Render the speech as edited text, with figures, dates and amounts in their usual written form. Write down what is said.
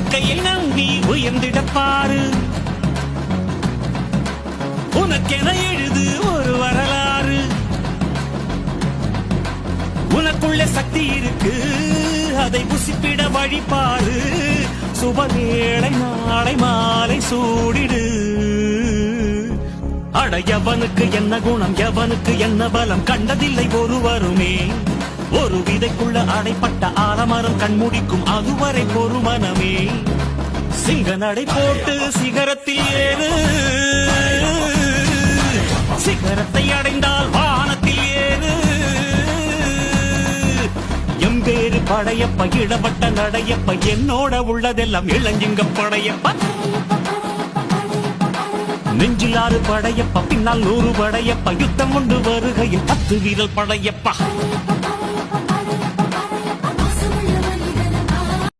வாழ்க்கையை நம்பி உயர்ந்திடப்பாரு உனக்கென எழுது ஒரு வரலாறு உனக்குள்ள சக்தி இருக்கு அதை புசிப்பிட வழிபாரு சுபவேளை நாளை மாலை சூடிடு அட எவனுக்கு என்ன குணம் எவனுக்கு என்ன பலம் கண்டதில்லை ஒருவருமே ஒரு விதைக்குள்ள அடைப்பட்ட ஆலமரம் கண்முடிக்கும் அதுவரை பொறுமனமே சிங்க நடை போட்டு சிகரத்தில் ஏறு சிகரத்தை அடைந்தால் வானத்தில் ஏறு எம்பேரு படையப்ப இடப்பட்ட நடையப்ப என்னோட உள்ளதெல்லாம் இளஞ்சிங்க படையப்ப நெஞ்சில் 6 படையப்ப பின்னால் 100 படையப்ப யுத்தம் கொண்டு வருகையில் 10 வீரல் படையப்பா